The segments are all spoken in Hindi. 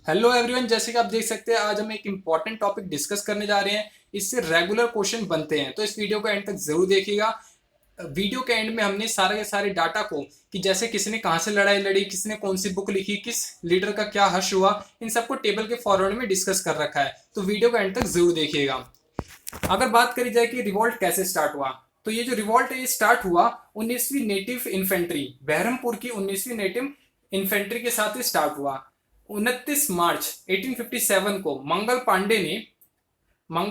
हेलो एवरीवन, जैसे कि आप देख सकते हैं आज हम एक इम्पॉर्टेंट टॉपिक डिस्कस करने जा रहे हैं। इससे रेगुलर क्वेश्चन बनते हैं, तो इस वीडियो को एंड तक जरूर देखिएगा। वीडियो के एंड में हमने सारे के सारे डाटा को कि जैसे किसने कहाँ से लड़ाई लड़ी, किसने कौन सी बुक लिखी, किस लीडर का क्या हर्ष हुआ, इन सबको टेबल के फॉरवर्ड में डिस्कस कर रखा है। तो वीडियो को एंड तक जरूर देखिएगा। अगर बात करी जाए कि रिवॉल्ट कैसे स्टार्ट हुआ, तो ये जो रिवॉल्ट है ये स्टार्ट हुआ 19वीं नेटिव इन्फेंट्री, बहरमपुर की 19वीं नेटिव इन्फेंट्री के साथ स्टार्ट हुआ। 29 मार्च 1857 को मंगल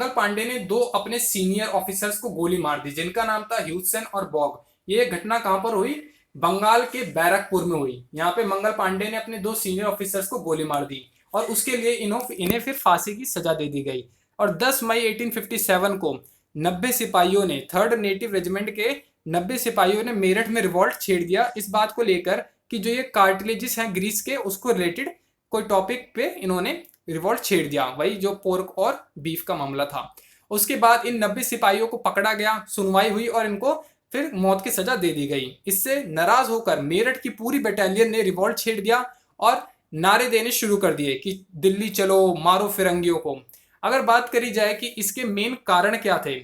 पांडे ने दो अपने सीनियर ऑफिसर्स को गोली मार दी, जिनका नाम था ह्यूसन और बॉग। ये घटना कहां पर हुई? बंगाल के बैरकपुर में हुई। यहाँ पे मंगल पांडे ने अपने दो सीनियर ऑफिसर्स को गोली मार दी और उसके लिए इन्हें फिर फांसी की सजा दे दी गई। और 10 मई 1857 को 90 सिपाहियों ने, थर्ड नेटिव रेजिमेंट के 90 सिपाहियों ने मेरठ में रिवॉल्ट छेड़ दिया, इस बात को लेकर कि जो ये कार्टिलेजेस हैं ग्रीस के, उसको रिलेटेड कोई टॉपिक पे इन्होंने रिवॉल्ट छेड़ दिया, वही जो पोर्क और बीफ का मामला था। उसके बाद इन 90 सिपाहियों को पकड़ा गया, सुनवाई हुई और इनको फिर मौत की सजा दे दी गई। इससे नाराज होकर मेरठ की पूरी बटालियन ने रिवॉल्ट छेड़ दिया और नारे देने शुरू कर दिए कि दिल्ली चलो, मारो फिरंगियों को। अगर बात करी जाए कि इसके मेन कारण क्या थे,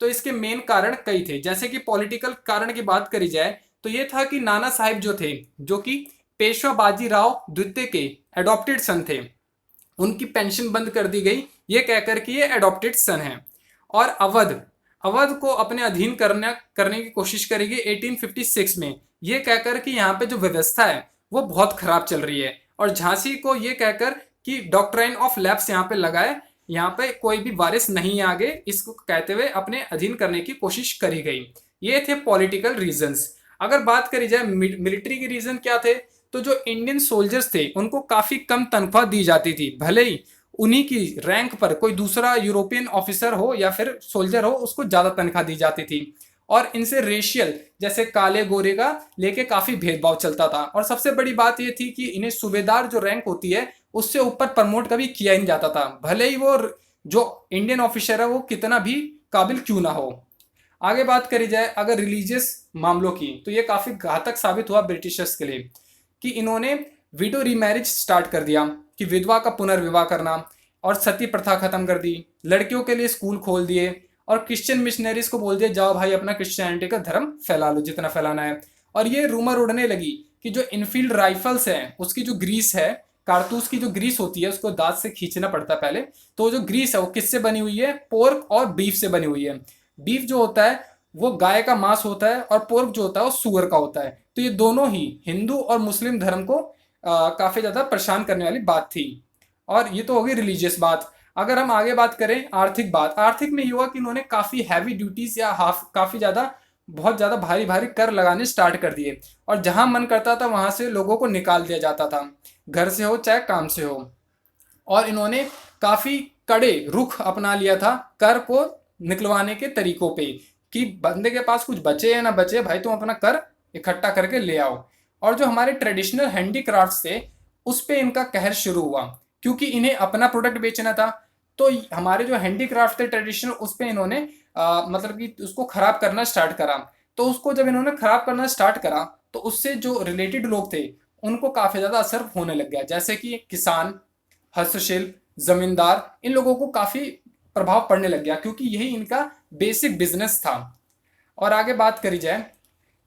तो इसके मेन कारण कई थे। जैसे कि पॉलिटिकल कारण की बात करी जाए तो ये था कि नाना साहिब जो थे, जो कि पेशवा बाजीराव द्वितीय के एडॉप्टेड सन थे, उनकी पेंशन बंद कर दी गई, ये कहकर कि ये एडॉप्टेड सन है। और अवध अवध को अपने अधीन करने की कोशिश करेगी 1856 में, ये कहकर कि यहाँ पे जो व्यवस्था है वो बहुत खराब चल रही है। और झांसी को ये कहकर कि डॉक्ट्राइन ऑफ लैप्स यहाँ पे लगाए, यहाँ पे कोई भी वारिस नहीं आगे, इसको कहते हुए अपने अधीन करने की कोशिश करी गई। ये थे पॉलिटिकल रीजंस। अगर बात करी जाए मिलिट्री के रीजन क्या थे, तो जो इंडियन सोल्जर्स थे उनको काफी कम तनख्वाह दी जाती थी, भले ही उन्हीं की रैंक पर कोई दूसरा यूरोपियन ऑफिसर हो या फिर सोल्जर हो, उसको ज्यादा तनख्वाह दी जाती थी। और इनसे रेशियल, जैसे काले गोरे का लेके काफी भेदभाव चलता था। और सबसे बड़ी बात यह थी कि इन्हें सूबेदार जो रैंक होती है उससे ऊपर प्रमोट कभी किया ही नहीं जाता था, भले ही वो जो इंडियन ऑफिसर है वो कितना भी काबिल क्यों ना हो। आगे बात करी जाए अगर रिलीजियस मामलों की, तो ये काफी घातक साबित हुआ ब्रिटिशर्स के लिए कि इन्होंने विडो रीमैरिज स्टार्ट कर दिया, कि विधवा का पुनर्विवाह करना, और सती प्रथा खत्म कर दी, लड़कियों के लिए स्कूल खोल दिए, और क्रिश्चियन मिशनरीज को बोल दिया जाओ भाई अपना क्रिश्चियनिटी का धर्म फैला लो जितना फैलाना है। और ये रूमर उड़ने लगी कि जो इनफील्ड राइफल्स हैं उसकी जो ग्रीस है, कारतूस की जो ग्रीस होती है उसको दांत से खींचना पड़ता है पहले, तो जो ग्रीस है वो किससे बनी हुई है? पोर्क और बीफ से बनी हुई है। बीफ जो होता है वो गाय का मांस होता है और पोर्क जो होता है वो सुअर का होता है। तो ये दोनों ही हिंदू और मुस्लिम धर्म को काफी ज्यादा परेशान करने वाली बात थी। और ये तो होगी रिलीजियस बात। अगर हम आगे बात करें आर्थिक बात, आर्थिक में ये हुआ कि इन्होंने काफी हैवी ड्यूटीज या काफी ज्यादा, बहुत ज्यादा भारी भारी कर लगाने स्टार्ट कर दिए। और जहां मन करता था वहां से लोगों को निकाल दिया जाता था, घर से हो चाहे काम से हो। और इन्होंने काफी कड़े रुख अपना लिया था कर को निकलवाने के तरीकों पे, कि बंदे के पास कुछ बचे या ना बचे, भाई तुम अपना कर इकट्ठा करके ले आओ। और जो हमारे ट्रेडिशनल हैंडीक्राफ्ट्स थे उस पे इनका कहर शुरू हुआ, क्योंकि इन्हें अपना प्रोडक्ट बेचना था। तो हमारे जो हैंडीक्राफ्ट थे ट्रेडिशनल, उस पे इन्होंने मतलब कि उसको खराब करना स्टार्ट करा। तो उसको जब इन्होंने खराब करना स्टार्ट करा तो उससे जो रिलेटेड लोग थे उनको काफी ज्यादा असर होने लग गया, जैसे कि किसान, हस्तशिल्प, जमींदार, इन लोगों को काफी प्रभाव पड़ने लग गया, क्योंकि यही इनका बेसिक बिजनेस था। और आगे बात करी जाए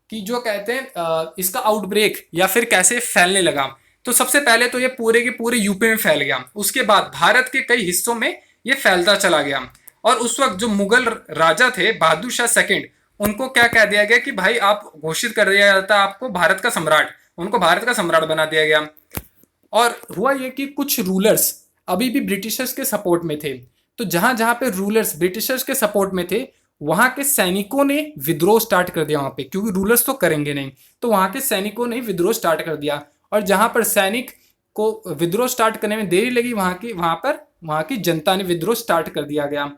कि जो कहते हैं इसका आउटब्रेक या फिर कैसे फैलने लगा, तो सबसे पहले तो ये पूरे के पूरे यूपी में फैल गया, उसके बाद भारत के कई हिस्सों में ये फैलता चला गया। और उस वक्त जो मुगल राजा थे बहादुर शाह सेकंड, उनको क्या कह दिया गया कि भाई आप घोषित कर दिया जाता आपको भारत का सम्राट, उनको भारत का सम्राट बना दिया गया। और हुआ ये कि कुछ रूलर्स अभी भी ब्रिटिशर्स के सपोर्ट में थे, तो जहां जहां पे रूलर्स ब्रिटिशर्स के सपोर्ट में थे वहां के सैनिकों ने विद्रोह स्टार्ट कर दिया वहां पे, क्योंकि रूलर्स तो करेंगे नहीं, तो वहां के सैनिकों ने विद्रोह स्टार्ट कर दिया। और जहां पर सैनिक को विद्रोह स्टार्ट करने में देरी लगी, वहां की जनता ने विद्रोह स्टार्ट कर दिया गया,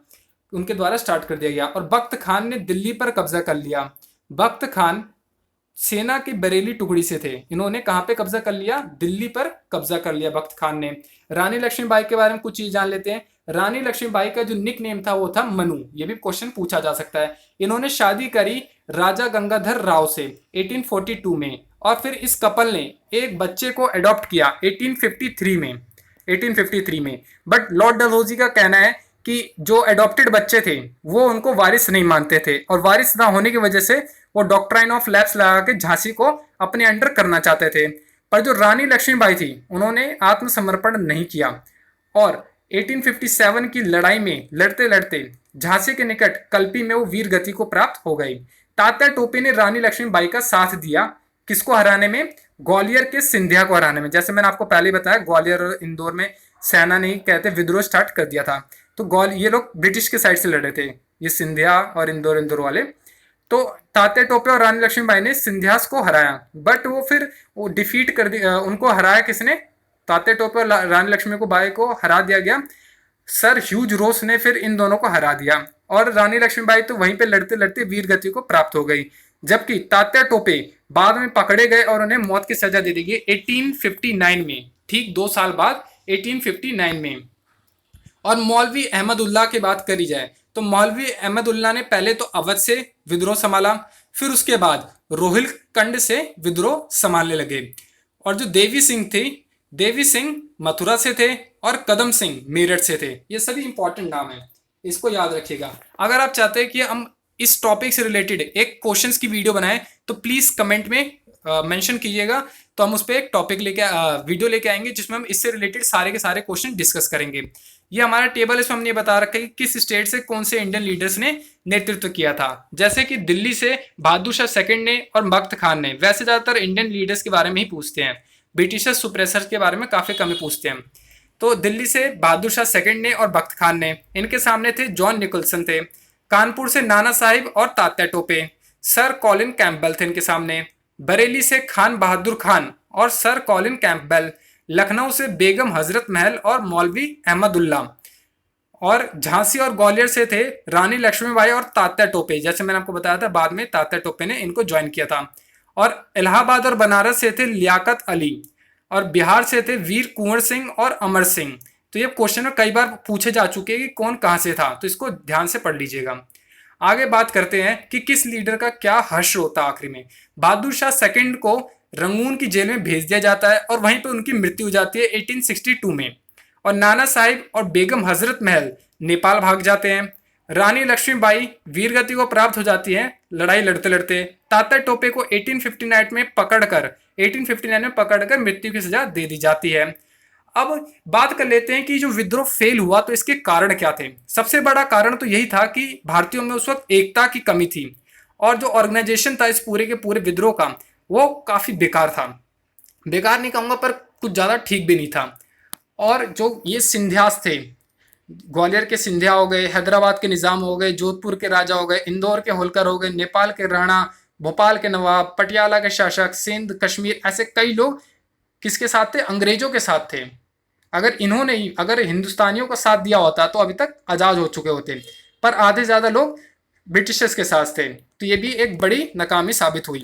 उनके द्वारा स्टार्ट कर दिया गया। और बख्त खान ने दिल्ली पर कब्जा कर लिया। बख्त खान सेना के बरेली टुकड़ी से थे, इन्होंने कहां पे कब्जा कर लिया? दिल्ली पर कब्जा कर लिया बख्त खान ने। रानी लक्ष्मीबाई के बारे में कुछ चीज जान लेते हैं। रानी लक्ष्मीबाई का जो निक नेम था वो था मनु, ये भी क्वेश्चन पूछा जा सकता है। इन्होंने शादी करी राजा गंगाधर राव से 1842 में, और फिर इस कपल ने एक बच्चे को अडॉप्ट किया 1853 में। 1853 में। बट लॉर्ड डलहौजी का कहना है कि जो अडॉप्टेड बच्चे थे वो उनको वारिस नहीं मानते थे, और वारिस ना होने की वजह से वो डॉक्ट्राइन ऑफ लैप्स लगा के झांसी को अपने अंडर करना चाहते थे। पर जो रानी लक्ष्मीबाई थी उन्होंने आत्मसमर्पण नहीं किया, और 1857 की लड़ाई में लड़ते लड़ते झांसी के निकट कल्पी में वो वीर गति को प्राप्त हो गई। तात्या टोपे ने रानी लक्ष्मीबाई का साथ दिया, किसको हराने में? ग्वालियर के सिंधिया को हराने में। जैसे मैंने आपको पहले बताया, ग्वालियर और इंदौर में सेना ने कहते विद्रोह स्टार्ट कर दिया था, तो ये लोग ब्रिटिश के साइड से लड़े थे, ये सिंधिया और इंदौर वाले। तो तात्या टोपे और रानी लक्ष्मीबाई ने सिंधियास को हराया, बट वो फिर वो डिफीट कर दिया, उनको हराया किसने? तात्या टोपे और रानी लक्ष्मीबाई को हरा दिया गया। सर ह्यूज रोस ने फिर इन दोनों को हरा दिया, और रानी लक्ष्मीबाई तो वहीं पे लड़ते लड़ते वीर गति को प्राप्त हो गई, जबकि तात्या टोपे बाद में पकड़े गए और उन्हें मौत की सजा दे दी गई 1859 में, ठीक 2 साल बाद 1859 में। और मौलवी अहमदुल्लाह की बात करी जाए तो मौलवी अहमदुल्लाह ने पहले तो अवध से विद्रोह संभाला, फिर उसके बाद रोहिलखंड से विद्रोह संभालने लगे। और जो देवी सिंह थे, देवी सिंह मथुरा से थे और कदम सिंह मेरठ से थे। ये सभी इंपॉर्टेंट नाम है, इसको याद रखिएगा। अगर आप चाहते हैं कि हम इस टॉपिक से रिलेटेड एक क्वेश्चंस की वीडियो बनाएं तो प्लीज कमेंट में मेंशन कीजिएगा, तो हम उस पर एक टॉपिक लेके वीडियो लेके आएंगे जिसमें हम इससे रिलेटेड सारे के सारे क्वेश्चन डिस्कस करेंगे। ये हमारा टेबल, इसमें हमने बता रखा है कि किस स्टेट से कौन से इंडियन लीडर्स ने नेतृत्व किया था। जैसे कि दिल्ली से बहादुर शाह सेकंड ने और मख्त खान ने। वैसे ज्यादातर इंडियन लीडर्स के बारे में ही पूछते हैं, ब्रिटिशर्स सुप्रेसर्स के बारे में काफी कम पूछते हैं। तो दिल्ली से बहादुर शाह सेकंड ने और बख्त खान ने, इनके सामने थे जॉन निकोलसन थे। कानपुर से नाना साहिब और Tatya Tope, sir Colin Campbell थे इनके सामने। बरेली से खान बहादुर खान और सर कॉलिन कैंपबेल। लखनऊ से बेगम हजरत महल और मौलवी अहमदुल्ला। और झांसी और ग्वालियर से थे रानी लक्ष्मीबाई और तात्या टोपे। जैसे मैंने आपको बताया था, बाद में तात्या टोपे ने इनको ज्वाइन किया था। और इलाहाबाद और बनारस से थे लियाकत अली, और बिहार से थे वीर कुंवर सिंह और अमर सिंह। तो ये क्वेश्चन में कई बार पूछे जा चुके हैं कि कौन कहां से था, तो इसको ध्यान से पढ़ लीजिएगा। आगे बात करते हैं कि किस लीडर का क्या हर्ष होता आखिरी में। बहादुर शाह सेकंड को रंगून की जेल में भेज दिया जाता है और वहीं पर उनकी मृत्यु हो जाती है 1862 में। और नाना साहिब और बेगम हजरत महल नेपाल भाग जाते हैं। रानी लक्ष्मीबाई वीरगति को प्राप्त हो जाती है लड़ाई लड़ते लड़ते। तात्या टोपे को 1859 में पकड़कर मृत्यु की सजा दे दी जाती है। अब बात कर लेते हैं कि जो विद्रोह फेल हुआ तो इसके कारण क्या थे। सबसे बड़ा कारण तो यही था कि भारतीयों में उस वक्त एकता की कमी थी, और जो ऑर्गेनाइजेशन था इस पूरे के पूरे विद्रोह का वो काफी बेकार था। बेकार नहीं कहूंगा, पर कुछ ज्यादा ठीक भी नहीं था। और जो ये सिंधियास थे, ग्वालियर के सिंधिया हो गए, हैदराबाद के निजाम हो गए, जोधपुर के राजा हो गए, इंदौर के होलकर हो गए, नेपाल के राणा, भोपाल के नवाब, पटियाला के शासक, सिंध, कश्मीर, ऐसे कई लोग किसके साथ थे? अंग्रेजों के साथ थे। अगर हिंदुस्तानियों का साथ दिया होता तो अभी तक आजाद हो चुके होते, पर आधे ज्यादा लोग ब्रिटिशर्स के साथ थे। तो ये भी एक बड़ी नाकामी साबित हुई।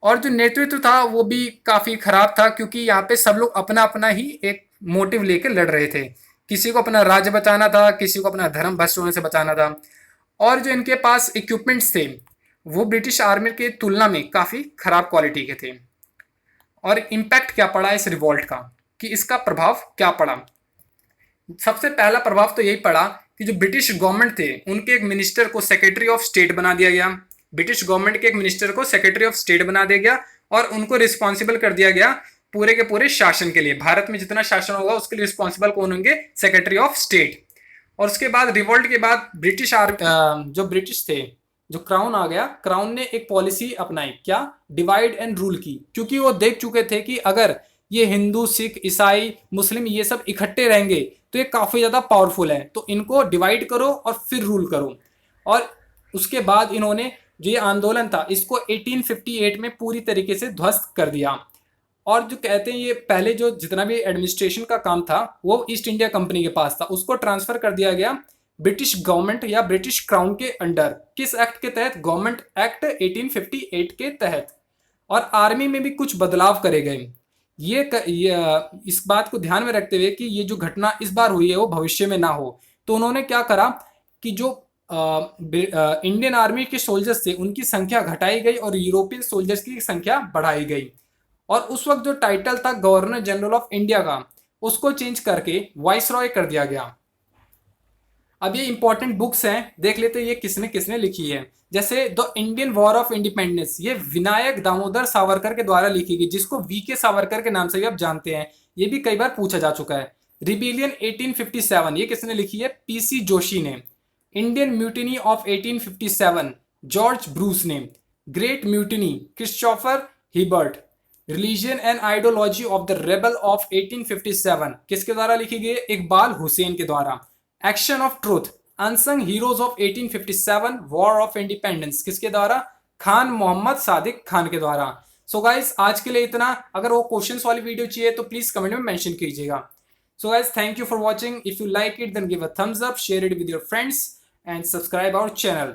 और जो नेतृत्व था वो भी काफी खराब था, क्योंकि यहाँ पे सब लोग अपना अपना ही एक मोटिव लेकर लड़ रहे थे। किसी को अपना राज्य बचाना था, किसी को अपना धर्म भ्रष्ट होने से बचाना था। और जो इनके पास इक्विपमेंट्स थे वो ब्रिटिश आर्मी की तुलना में काफी खराब क्वालिटी के थे। और इम्पैक्ट क्या पड़ा इस रिवॉल्ट का, कि इसका प्रभाव क्या पड़ा? सबसे पहला प्रभाव तो यही पड़ा कि जो ब्रिटिश गवर्नमेंट थे उनके एक मिनिस्टर को सेक्रेटरी ऑफ स्टेट बना दिया गया। ब्रिटिश गवर्नमेंट के एक मिनिस्टर को सेक्रेटरी ऑफ स्टेट बना दिया गया और उनको रिस्पॉन्सिबल कर दिया गया पूरे के पूरे शासन के लिए। भारत में जितना शासन होगा उसके लिए रिस्पॉन्सिबल कौन होंगे? Secretary of state. और उसके बाद रिवॉल्ट के बाद जो ब्रिटिश थे, जो क्राउन आ गया, क्राउन ने एक पॉलिसी अपनाई, क्या? डिवाइड एंड रूल की। क्योंकि वो देख चुके थे कि अगर ये हिंदू, सिख, ईसाई, मुस्लिम ये सब इकट्ठे रहेंगे तो ये काफी ज्यादा पावरफुल है, तो इनको डिवाइड करो और फिर रूल करो। और उसके बाद इन्होंने जो ये आंदोलन था इसको 1858 में पूरी तरीके से ध्वस्त कर दिया। और जो कहते हैं ये पहले जो जितना भी एडमिनिस्ट्रेशन का काम था वो ईस्ट इंडिया कंपनी के पास था, उसको ट्रांसफर कर दिया गया ब्रिटिश गवर्नमेंट या ब्रिटिश क्राउन के अंडर। किस एक्ट के तहत? गवर्नमेंट एक्ट 1858 के तहत। और आर्मी में भी कुछ बदलाव करे गए। ये इस बात को ध्यान में रखते हुए कि ये जो घटना इस बार हुई है वो भविष्य में ना हो, तो उन्होंने क्या करा कि जो इंडियन आर्मी के सोल्जर्स थे उनकी संख्या घटाई गई और यूरोपियन सोल्जर्स की संख्या बढ़ाई गई। और उस वक्त जो टाइटल था गवर्नर जनरल ऑफ इंडिया का उसको चेंज करके वाइसरॉय कर दिया गया। अब ये इंपॉर्टेंट बुक्स हैं, देख लेते हैं ये किसने किसने लिखी है। जैसे the Indian war of independence, ये विनायक दामोदर सावरकर के द्वारा लिखी गई, जिसको वी के सावरकर के नाम से भी आप जानते हैं, ये भी कई बार पूछा जा चुका है। रिबेलियन 1857, ये किसने लिखी है? पीसी जोशी ने। Indian mutiny of 1857, George Bruce ने। Great mutiny, Christopher Hibbert. Religion and ideology of the rebel of 1857, किसके द्वारा लिखी गई? इकबाल हुसैन के द्वारा। Action of truth, unsung heroes of 1857, war of independence, किसके द्वारा? खान मोहम्मद सादिक खान के द्वारा। सो गाइस आज के लिए इतना। अगर वो क्वेश्चंस वाली वीडियो चाहिए तो प्लीज कमेंट में मेंशन कीजिएगा। So guys, thank you for watching. If you like it, then give a thumbs up, share it with your friends, and subscribe our channel.